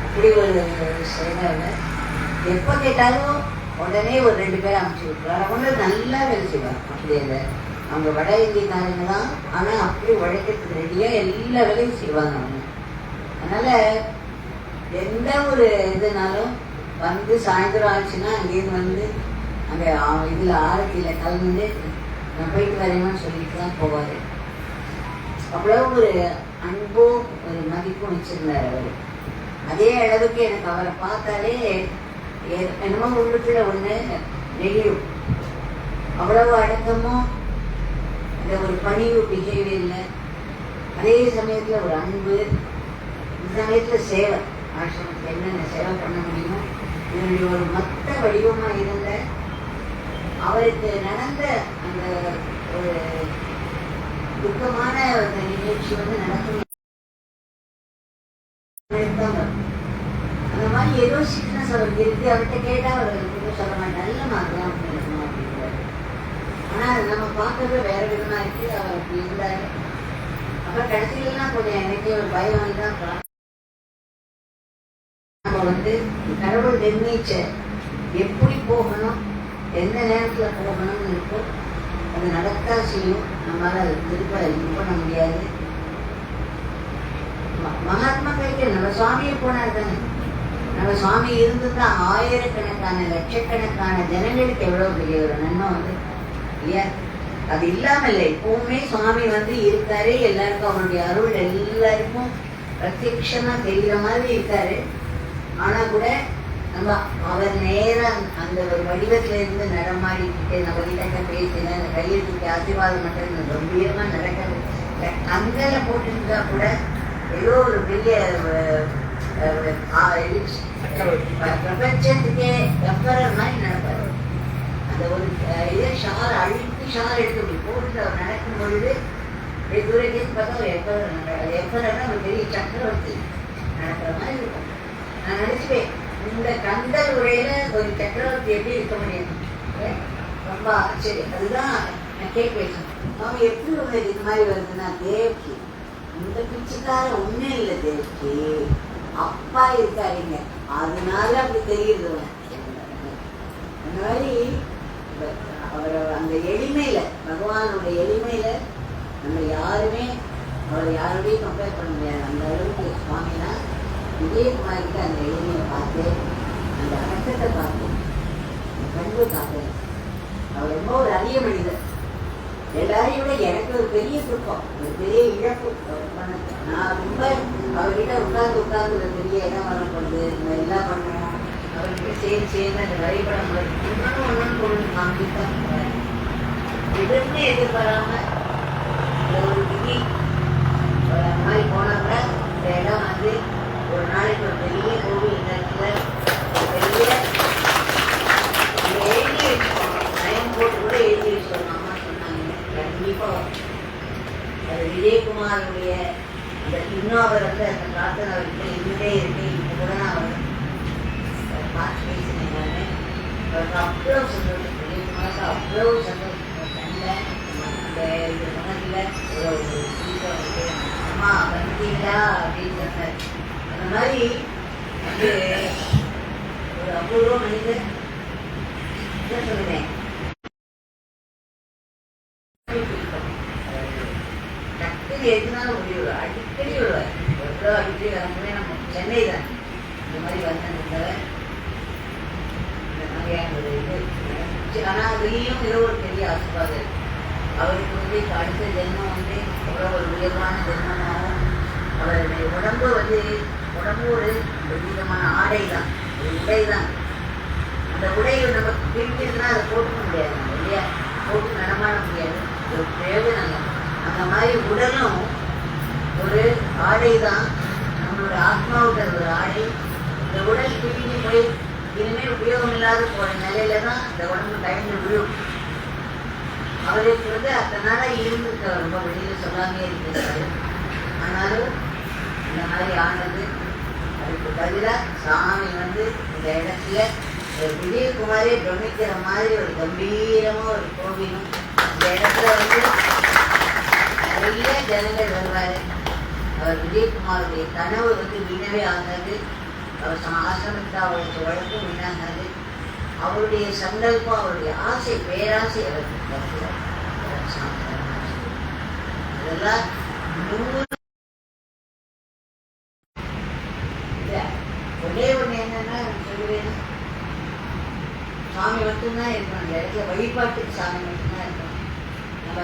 அப்படி ஒரு செய்வாங்க. எப்போ கேட்டாலும் உடனே ஒரு 2 பேரை அனுப்பிச்சி விட்டுருவாங்க. அவங்க நல்லா வேலை செய்வாங்க. அப்படி இல்லை, அவங்க வட இந்தியக்காரங்க தான், ஆனால் அப்படி உழைக்கிறதுக்கு ரெடியாக எல்லா வேலையும் செய்வாங்க அவங்க. அதனால் எந்த ஒரு இதுனாலும் வந்து சாயந்தரம் ஆச்சுன்னா அங்கேருந்து வந்து அங்கே இதில் ஆரத்தியில் கலந்து நான் போயிட்டு வரேன்னு சொல்லிட்டு தான் போவார். அவ்வளோ ஒரு அன்பும் ஒரு மதிப்பும் வச்சிருந்தார் அவர். அதே அளவுக்கு எனக்கு அவரை பார்த்தாலே என்னமோ உள்ளுக்குள்ள ஒன்று நெகிழும். அவ்வளவு அடக்கமும் இந்த ஒரு பணிவு பிஹேவியர்ல, அதே சமயத்தில் ஒரு அன்பு, இந்த சமயத்தில் சேவை, ஆசிரமத்தில் என்னென்ன சேவை பண்ண முடியுமோ இதனுடைய ஒரு மொத்த வடிவமாக இருந்த அவருக்கு நடந்த அந்த ஒரு துக்கமான அந்த நிகழ்ச்சி வந்து நடக்கும். அந்த மாதிரி ஏதோ சிக்னஸ் அவருக்கு இருக்கு. அவர்கிட்ட கேட்டால் அவர் சொல்ல மாட்டார், நல்ல மாதிரிலாம் இருக்கணும் அப்படிங்கிறார். ஆனால் நம்ம பார்க்கறது வேற விதமா இருக்கு. அவர் அப்படி இருந்தாரு. அப்புறம் கடைசியிலாம் கொஞ்சம் எனக்கே ஒரு பயம் தான். நம்ம வந்து கடவுள் நிர்ணயிச்ச எப்படி போகணும், எந்த நேரத்தில் போகணும்னு இருக்கோ அது நடத்தா செய்யும். நம்மளால அது திருப்ப இது பண்ண முடியாது. மகாத்மா கைக்கு நம்ம சுவாமியை போனார் தானே. நம்ம சுவாமி இருந்துட்டா ஆயிரக்கணக்கான லட்சக்கணக்கான ஜனங்களுக்கு எவ்வளவு பெரிய ஒரு நன்மை வந்து இல்லையா. அது இல்லாம இல்லை, எப்பவுமே சுவாமி வந்து இருக்காரு. எல்லாருக்கும் அவருடைய அருள் எல்லாருக்கும் பிரத்யட்சமா தெரிகிற மாதிரி இருக்காரு. ஆனா கூட நம்ம அவர் நேரம் அந்த ஒரு வடிவத்துல இருந்து நடமாடிக்கிட்டு நம்ம கிட்ட பேசின அந்த கையெழுத்துக்கு ஆசீர்வாதம் மட்டும் கம்பீரமா நடக்கிறது. அங்கல போட்டுருந்தா கூட ஏதோ ஒரு பெரிய பிரபஞ்சத்துக்கே எம்பரர் மாதிரி நடப்பாரு. அந்த ஒரு இதே ஷால் அழுத்தி ஷால் எடுத்து போட்டு அவர் நடக்கும் பொழுது தூரத்தே பார்த்தா ஒரு எம்பரர்னா ஒரு பெரிய சக்கரவர்த்தி நடக்கிற மாதிரி இருக்கும். நான் நினைச்சுப்பேன், இந்த கந்தல் உரையில ஒரு சக்கரவர்த்தி எப்படி இருக்க முடியும்? ரொம்ப ஆச்சரியம். அதுதான் நான் கேட்பேன், அவன் எப்படி உங்களுக்கு இது மாதிரி வருதுன்னா, தேவகி இந்த பிச்சுக்கார ஒன்றும் இல்லை, தேவகி அப்பா இருக்காருங்க, அதனால அப்படி தெரியுது. அந்த மாதிரி அவர் அந்த எளிமையில, பகவானுடைய எளிமையில நம்ம யாருமே அவரை யாரோடையும் கம்பேர் பண்ண முடியாது. அந்த அளவுக்கு சுவாமினா விஜயகுமார்கிட்ட அந்த எளிமையை பார்த்து, அந்த அடக்கத்தை பார்த்து, பண்பு பார்த்து, அவர் ரொம்ப ஒரு அரிய மனிதர். எல்லாரையும் விட எனக்கு ஒரு பெரிய துக்கம், ஒரு பெரிய இழப்பு. நான் ரொம்ப அவர்கிட்ட உட்கார்ந்து ஒரு பெரிய இடம் வரப்படுது, நம்ம எல்லாம் பண்ணுவோம். அவர்கிட்ட சேர்ந்து அந்த வழிபடம் ஒன்று காமித்தான் எதுவுமே எதிர்பாராம ஒரு விதி அந்த மாதிரி போனாங்க. இந்த இடம் வந்து ஒரு நாளைக்கு ஒரு பெரிய கோவில், இந்த இடத்துல பெரிய எழுதி வச்சுக்கோங்க, நயம் போட்டு கூட எழுதி வச்சுக்கோங்க. அம்மா சொன்னாங்க கண்டிப்பா அது விஜயகுமாருடைய அந்த இன்னும் அவர் வந்து அந்த பிரார்த்தனை அவர்கிட்ட இருந்துட்டே இருக்கு. இப்போ கூட நான் அவர் பார்த்து பேசினேன். அவருக்கு அவ்வளோ சந்தோஷம், விஜயகுமாருக்கு அவ்வளோ சந்தோஷம். கண்ணில் அந்த இது மனதில் ஒரு இருக்கு, அம்மா வந்தீங்களா அப்படின்னு சொன்னார். அந்த மாதிரி வந்து ஒரு அபூர்வ மனிதர். என்ன சொல்லுவேன், டக்குனு எதுனாலும் முடிவு அடிக்கடி விடுவார். எவ்வளோ அடிக்கடி வரமுடியும். நம்ம சென்னை தான் இந்த மாதிரி வந்ததுக்காக இந்த மாதிரியான ஒரு இது. ஆனால் அதுலேயும் ஏதோ ஒரு பெரிய ஆசீர்வாதம். அவருக்கு வந்து இப்போ அடுத்த ஜென்மம் வந்து அவ்வளோ ஒரு உயர்வான ஜென்மமாகவும், அவருடைய உடம்பு வந்து உடம்பு ஒரு விதமான ஆடை தான், ஒரு உடை தான். அந்த உடையை நமக்கு பிரிக்கிறதுனா அதை போட்டுக்க முடியாது, நம்ம இல்லையா, போட்டு நடமாட முடியாது. ஒரு பிரயோஜனம். அந்த மாதிரி உடலும் ஒரு ஆடை தான், நம்மளோட ஆத்மாவுக்கு ஒரு ஆடை. இந்த உடல் பிரிஞ்சு போய் இனிமேல் உபயோகம் இல்லாத போற நிலையில தான் இந்த உடம்பு டைம்ல விழும். அவருக்கு வந்து அதனால இருந்துக்க ரொம்ப வெளியில சொல்லாமே இருக்கிறாரு. ஆனாலும் இந்த மாதிரி ஆனது அதுக்கு பதிலாக சாமி வந்து இந்த இடத்துல விஜயகுமாரே பிரமிக்கிற மாதிரி ஒரு கம்பீரமா ஒரு கோவிலும் இந்த இடத்துல வந்து நிறைய ஜனங்கள் வருவாரு. அவர் விஜயகுமாருடைய கனவு வீணவே ஆகாது. அவர் ஆசிரமத்தில் அவருக்கு வழக்கம் வீணாகாது. அவருடைய சங்கல்பம், அவருடைய ஆசை, பேராசை அவருக்கு அதெல்லாம் 100 ஒரே ஒன்று என்னன்னா சொல்லுவேன், சாமி மட்டும்தான் இருக்கணும். அந்த இடத்துல வழிபாட்டுக்கு சாமி மட்டும்தான் இருக்கணும். நம்ம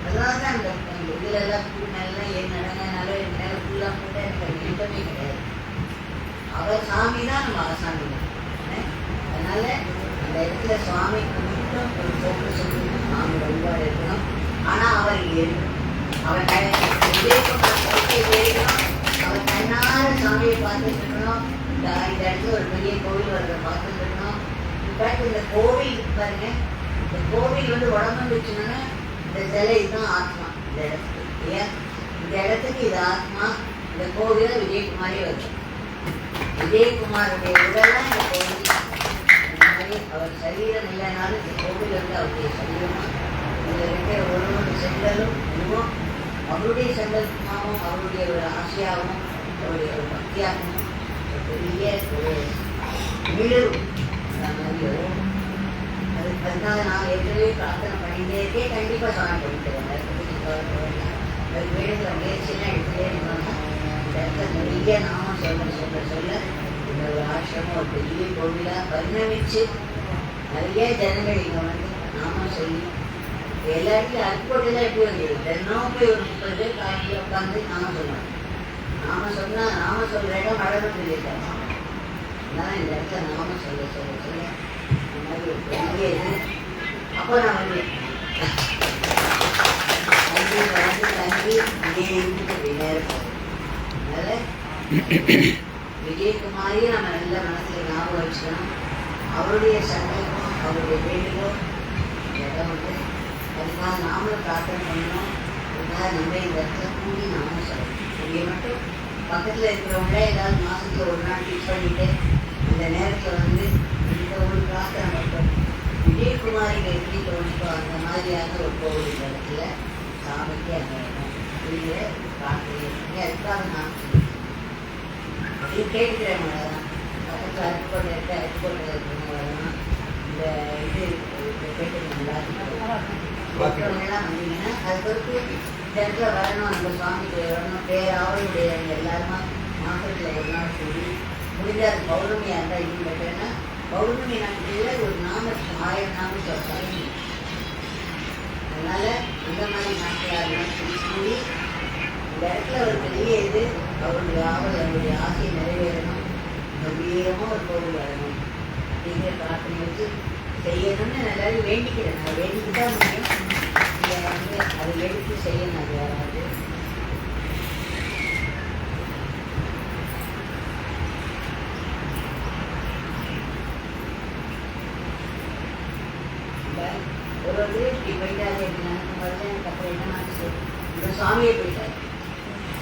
அதனால தான் அந்த இதில் எல்லாம் கூடலாம் ஏன் நடங்கனால மேலே ஃபுல்லாக போட்டால் எனக்கு இன்பமே கிடையாது. அவர் சாமி தான் நம்ம ஆசாமி தான். அதனால அந்த இடத்துல சுவாமிக்கு மட்டும் ஒரு ஃபோக்கஸ் இருக்கணும், சாமி வழிபாடு இருக்கணும். ஆனால் அவர் இருக்கணும், அவர் இருக்கணும், அவர் கண்ணார சாமியை பார்த்துட்டு இருக்கணும். இந்த இடத்துல ஒரு பெரிய கோவில் வர்றதை பார்த்துட்டு இருக்கணும். இந்த கோவில் பாருங்க, இந்த கோவில் உடம்பு வச்சுன்னா இந்த சிலை இதுதான் ஆத்மா. இந்த இடத்துக்கு ஏன் இந்த இடத்துக்கு இது ஆத்மா. இந்த கோவில விஜயகுமாரே வருது. விஜயகுமாருடைய உடலாம் இந்த கோவில். இந்த மாதிரி அவர் சரீரம் இல்லைனாலும் இந்த கோவில் அவருடைய சரீரமா. இதில் இருக்கிற ஒரு செங்கலும் இதுவும் அவருடைய சங்கல்பமாகவும் அவருடைய ஒரு ஆசையாகவும் அவருடைய ஒரு பக்தியாகவும் பெரிய ஒரு விழுவு. அதுக்கு வந்தால் நான் ஏற்கனவே பிரார்த்தனை பண்ணிட்டே இருக்கேன். கண்டிப்பாக சாமி பண்ணிக்கிறேன். அதுக்கு வேணுங்கிற முயற்சியெல்லாம் எடுத்துகிட்டே இருந்தோம்னா இந்த இடத்துல நிறைய நாமம் சொல்ல இந்த ஒரு ஆசிரமம் ஒரு பெரிய கோவிலாக பரிணமிச்சு நிறைய ஜனங்கள் இங்கே நாமம் சொல்லி எல்லா இடத்துலையும் அற்புதெல்லாம் எப்படி வந்துடும். தினம் போய் ஒரு 30 பேர் காலையில் உட்காந்து நாம சொல்லுவேன். நாம சொன்னால் நாம சொல்கிற இடம் வளரும் சொல்லியிருக்காங்க. அதனால் இந்த இடத்துல நாம சொல்ல இந்த மாதிரி ஒரு பெரிய இது. அப்போ நான் வருவேன் தங்கி இங்கே இருந்துட்டு நேரம். அதனால் விஜயகுமாரியும் நம்ம நல்ல மனசில் ஞாபகம் வச்சுக்கணும். அவருடைய சங்கல்பம், அவருடைய வேண்டுகோள் இடம் அதுக்காக நாமளும் பிரார்த்தனை பண்ணணும். அதுக்காக நம்ம இந்த இடத்துல கூடி நாம சொல்லணும். இங்கே மட்டும் பக்கத்தில் இருக்கிறவங்களே ஏதாவது மாதத்துக்கு ஒரு நாள் ஃபிக்ஸ் பண்ணிவிட்டு அந்த நேரத்தில் இந்த ஒரு பிரார்த்தனை மட்டும் விஜயகுமாரிக்கு எப்படி தோணிக்கோ அந்த மாதிரியான ஒரு கோவில் இந்த இடத்துல சாமிக்கு அந்த இடம் இங்கே பிரார்த்தனை அதுக்காக நான் அப்படின்னு கேட்கிறவங்க தான். பக்கத்தில் அருப்புக்கோட்டை இருக்க அருப்புக்கோட்டையில் இருக்கிறவங்க இந்த இது கேட்டுக்கலாம். மக்களெல்லாம் வந்தீங்கன்னா அது பொறுத்து இந்த இடத்துல வரணும், அந்த சுவாமிக்கு வரணும். அவருடைய எல்லாருமா மாசத்தில் ஒரு நாள் கூடி முடிஞ்சாது. பௌர்ணமியாக இருந்தால் இன்னும் பெட்டர்னா பௌர்ணமி நாட்களில் ஒரு நாமத்துக்கு 1000 நாமத்தை சொல்லி. அதனால அந்த மாதிரி நாட்களாக கூடி இந்த இடத்துல ஒரு பெரிய இது அவருடைய ஆவல், அவருடைய ஆசையை நிறைவேறணும். கம்பீரமாக ஒரு கோவில் வரணும் அப்படிங்கிற பிரார்த்தனை வச்சு செய்யணும்னு எல்லாரும் வேண்டிக்கிறேன். நான் வேண்டிக்கிட்டா முடியும். அதை எடுத்து செய்யணும். அது யாராவது ஒரு இப்படி போயிட்டாரு அப்படின்னு நினைக்கும் போது எனக்கு அப்புறம் என்ன ஆச்சு, இந்த சுவாமியை போயிட்டாரு.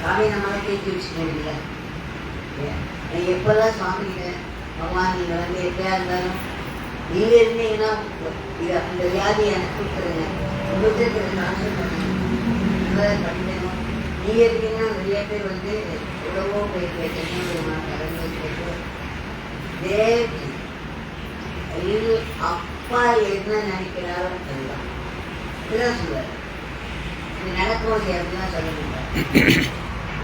சாமியை நம்மளால தேக்கி வச்சுக்க முடியல. எப்போல்லாம் சுவாமிகிட்ட பகவான் நீங்கள் எப்படியா இருந்தாலும் நீங்கள் இருந்தீங்கன்னா இந்த வியாதியை எனக்கு கொடுத்துருங்க, உங்களுக்கு ட்ரான்ஸ்ஃபர் பண்ணுங்க, படிக்கணும். நீங்கள் இருக்கீங்கன்னா நிறைய பேர் எவ்வளவோ போய் கேட்கணும். இது அப்பா என்ன நினைக்கிறாரோ அதுதான் இதுதான் சொல்லுவார். இது நடக்கும் அப்படிலாம் சொல்ல மாட்டார்,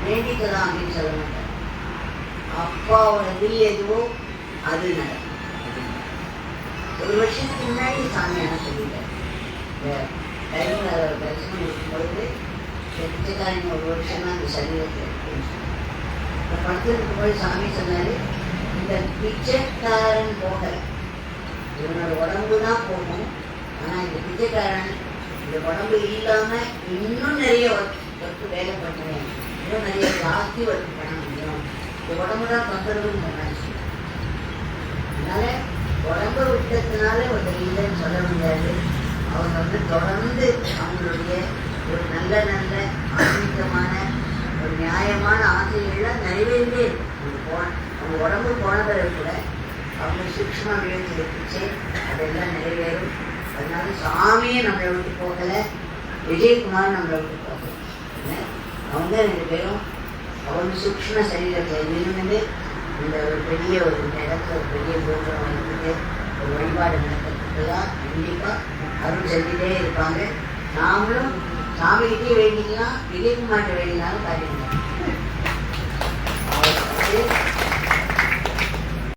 வேண்டிக்கலாம் அப்படின்னு சொல்ல மாட்டார். அப்பாவோட வில் எதுவோ அது நடக்கும். ஒரு வருஷத்துக்கு முன்னாடி சாமி என்ன சொல்லிட்டார். இந்த டைமில் தரிசனம் இருக்கும்பொழுது பிச்சைக்காரன் ஒரு வருஷம் தான் அந்த சரீரத்தில் இருக்குன்னு சொன்னார். படுத்து இருக்கும்போது சாமி சொன்னார், இந்த பிச்சைக்காரன் போகலை, இவனோட உடம்பு தான் போகும். ஆனால் இந்த பிச்சைக்காரன் இந்த உடம்பு இல்லாமல் இன்னும் நிறைய ஒர்க்கு வேலை பண்ணுவேன், இன்னும் நிறைய ஜாஸ்தி ஒர்க் பண்ண முடியும். இந்த உடம்பு தான் தொந்தரவுன்னு சொன்னாங்க. அதனால உடம்பு விட்டதுனால ஒரு இல்லைன்னு சொல்ல முடியாது. அவங்க தொடர்ந்து அவங்களுடைய ஒரு நல்ல நல்ல ஆன்மீகமான ஒரு நியாயமான ஆசைகள்லாம் நிறைவேறியே இருக்கும். அவங்க உடம்பு போன பிறகு கூட அவங்க சூக்ஷ்ம விழுந்து பிச்சை அதெல்லாம் நிறைவேறும். அதனால சாமியே நம்மளை விட்டு போகலை, விஜயகுமார் நம்மளை விட்டு போகலை. அவங்க 2 பேரும் அவ்வளவு சூக்ஷ்ம சரீரத்தில் இருந்து இந்த ஒரு பெரிய ஒரு இடத்துல ஒரு பெரிய கோபுரம் வைத்துட்டு ஒரு வழிபாடு நடக்கிறதுக்கெல்லாம் கண்டிப்பாக அருள் செஞ்சுட்டே இருப்பாங்க. நாமளும் சாமிகிட்டே வேண்டிக்கலாம், விஜயகுமார்கிட்ட வேண்டினாலும் காட்டிக்கலாம்.